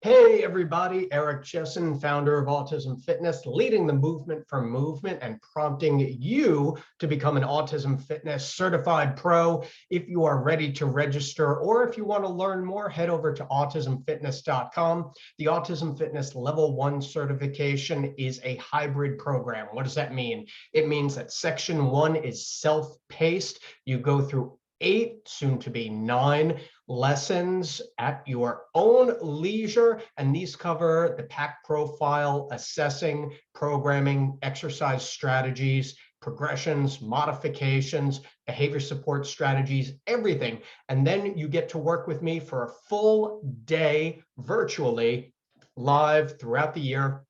Hey everybody, Eric Chessen, founder of Autism Fitness, leading the movement for movement and prompting you to become an Autism Fitness Certified Pro. If you are ready to register or if you want to learn more, head over to autismfitness.com. The Autism Fitness Level 1 certification is a hybrid program. What does that mean? It means that Section 1 is self-paced. You go through 8, soon to be 9 lessons at your own leisure, and these cover the PAC profile, assessing, programming, exercise strategies, progressions, modifications, behavior support strategies, everything. And then you get to work with me for a full day virtually, live throughout the year.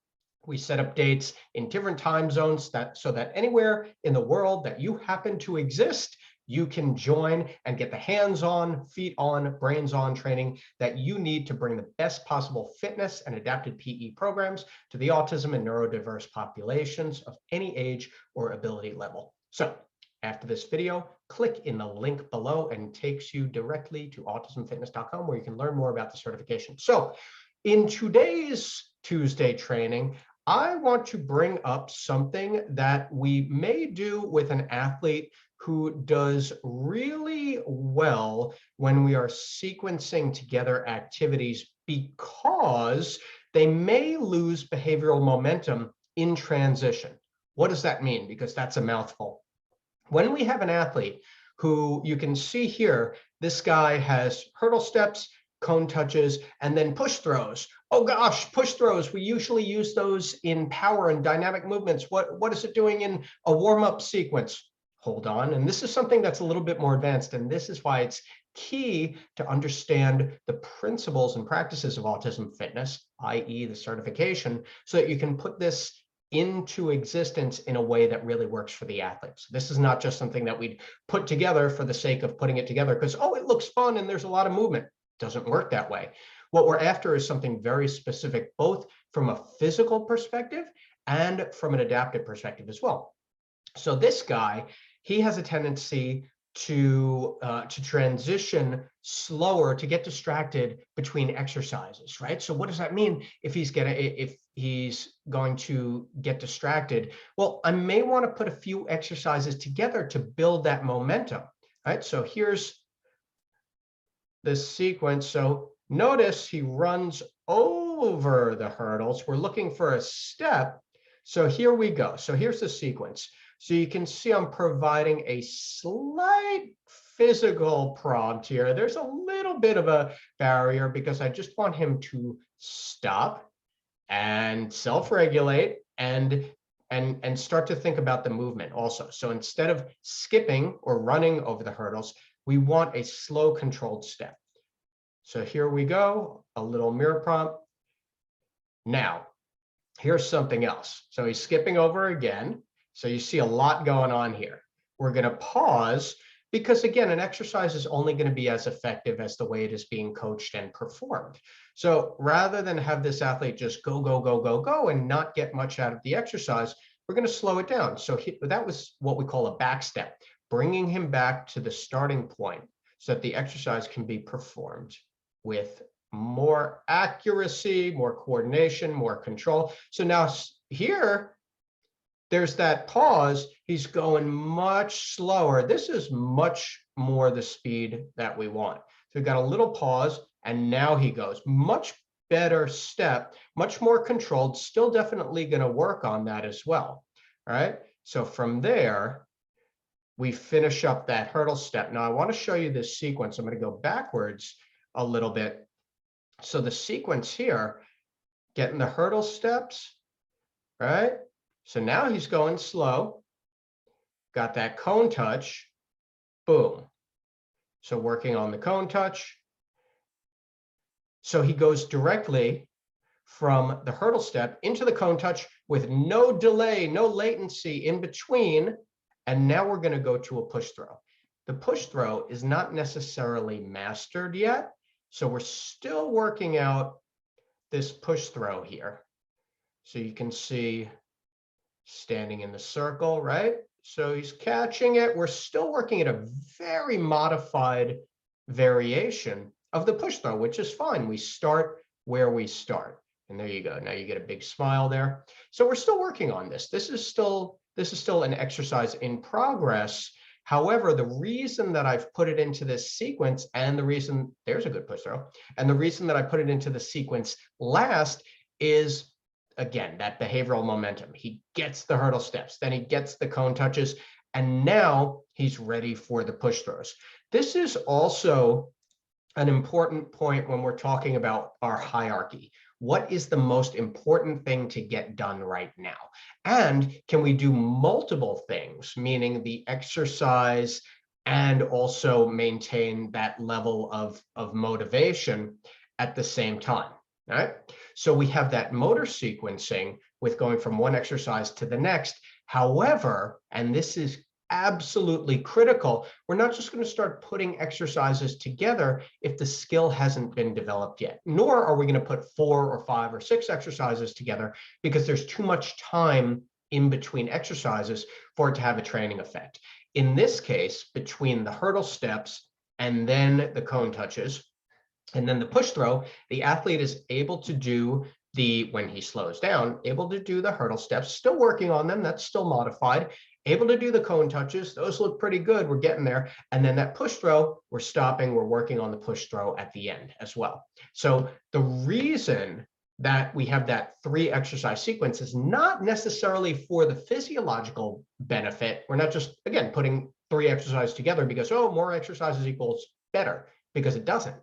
We set up dates in different time zones so that anywhere in the world that you happen to exist, you can join and get the hands-on, feet-on, brains-on training that you need to bring the best possible fitness and adapted PE programs to the autism and neurodiverse populations of any age or ability level. So after this video, click in the link below and it takes you directly to autismfitness.com where you can learn more about the certification. So in today's Tuesday training, I want to bring up something that we may do with an athlete who does really well when we are sequencing together activities because they may lose behavioral momentum in transition. What does that mean? Because that's a mouthful. When we have an athlete who you can see here, this guy has hurdle steps, cone touches, and then push throws. Oh gosh, push throws. We usually use those in power and dynamic movements. What is it doing in a warm-up sequence? Hold on. And this is something that's a little bit more advanced. And this is why it's key to understand the principles and practices of autism fitness, i.e. the certification, so that you can put this into existence in a way that really works for the athletes. This is not just something that we'd put together for the sake of putting it together because, oh, it looks fun and there's a lot of movement. It doesn't work that way. What we're after is something very specific, both from a physical perspective and from an adaptive perspective as well. So this guy, he has a tendency to transition slower, to get distracted between exercises, right? So what does that mean if he's going to get distracted? Well, I may want to put a few exercises together to build that momentum, right? So here's this sequence. So notice he runs over the hurdles. We're looking for a step. So here we go. So here's the sequence. So you can see I'm providing a slight physical prompt here. There's a little bit of a barrier because I just want him to stop and self-regulate and start to think about the movement also. So instead of skipping or running over the hurdles, we want a slow controlled step. So here we go, a little mirror prompt. Now, here's something else. So he's skipping over again. So you see a lot going on here. We're going to pause because, again, an exercise is only going to be as effective as the way it is being coached and performed. So rather than have this athlete just go, go, go, go, go and not get much out of the exercise, we're going to slow it down. So that was what we call a back step, bringing him back to the starting point so that the exercise can be performed with more accuracy, more coordination, more control. So now here, there's that pause. He's going much slower. This is much more the speed that we want. So we've got a little pause, and now he goes. Much better step, much more controlled, still definitely going to work on that as well. All right. So from there, we finish up that hurdle step. Now I want to show you this sequence. I'm going to go backwards a little bit. So the sequence here, getting the hurdle steps, right? So now he's going slow, got that cone touch, boom. So working on the cone touch. So he goes directly from the hurdle step into the cone touch with no delay, no latency in between. And now we're going to go to a push throw. The push throw is not necessarily mastered yet. So we're still working out this push throw here. So you can see standing in the circle, right? So he's catching it. We're still working at a very modified variation of the push throw, which is fine. We start where we start. And there you go. Now you get a big smile there. So we're still working on this. This is still an exercise in progress. However, the reason that I've put it into this sequence, and the reason, there's a good push throw, and the reason that I put it into the sequence last is, again, that behavioral momentum. He gets the hurdle steps, then he gets the cone touches, and now he's ready for the push throws. This is also an important point when we're talking about our hierarchy. What is the most important thing to get done right now? And can we do multiple things, meaning the exercise and also maintain that level of motivation at the same time? All right. So we have that motor sequencing with going from one exercise to the next. However, and this is absolutely critical, we're not just going to start putting exercises together if the skill hasn't been developed yet, nor are we going to put 4 or 5 or 6 exercises together because there's too much time in between exercises for it to have a training effect. In this case, between the hurdle steps and then the cone touches and then the push throw, the athlete is able to do when he slows down, able to do the hurdle steps, still working on them, that's still modified, able to do the cone touches, those look pretty good, we're getting there. And then that push throw, we're stopping, we're working on the push throw at the end as well. So the reason that we have that 3 exercise sequence is not necessarily for the physiological benefit. We're not just, again, putting 3 exercises together because, oh, more exercises equals better, because it doesn't.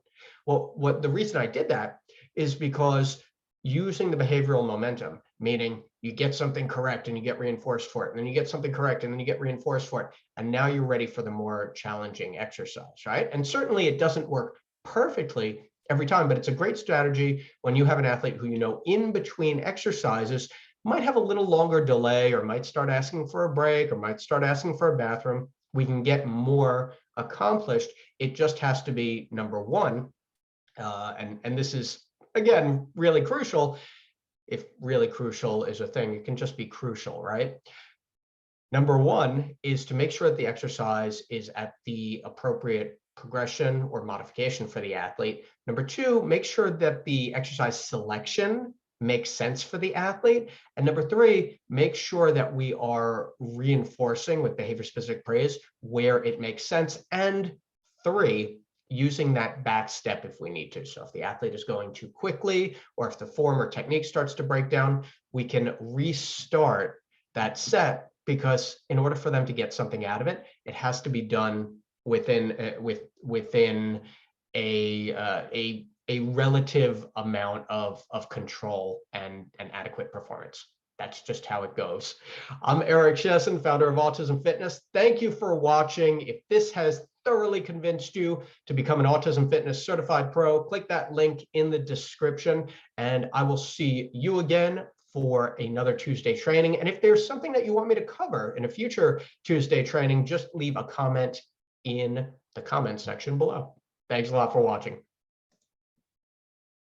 Well, the reason I did that is because using the behavioral momentum, meaning you get something correct and you get reinforced for it, and then you get something correct and then you get reinforced for it, and now you're ready for the more challenging exercise, right? And certainly it doesn't work perfectly every time, but it's a great strategy when you have an athlete who, you know, in between exercises might have a little longer delay or might start asking for a break or might start asking for a bathroom. We can get more accomplished. It just has to be number one. And this is, again, really crucial. If really crucial is a thing, it can just be crucial, right? Number one is to make sure that the exercise is at the appropriate progression or modification for the athlete. Number two, make sure that the exercise selection makes sense for the athlete. And number three, make sure that we are reinforcing with behavior-specific praise where it makes sense. And three, using that back step if we need to. So if the athlete is going too quickly, or if the form or technique starts to break down, we can restart that set, because in order for them to get something out of it, it has to be done within a relative amount of control and adequate performance. That's just how it goes. I'm Eric Chessen, founder of Autism Fitness. Thank you for watching. If this has thoroughly convinced you to become an Autism Fitness Certified Pro, click that link in the description, and I will see you again for another Tuesday training. And if there's something that you want me to cover in a future Tuesday training, just leave a comment in the comment section below. Thanks a lot for watching.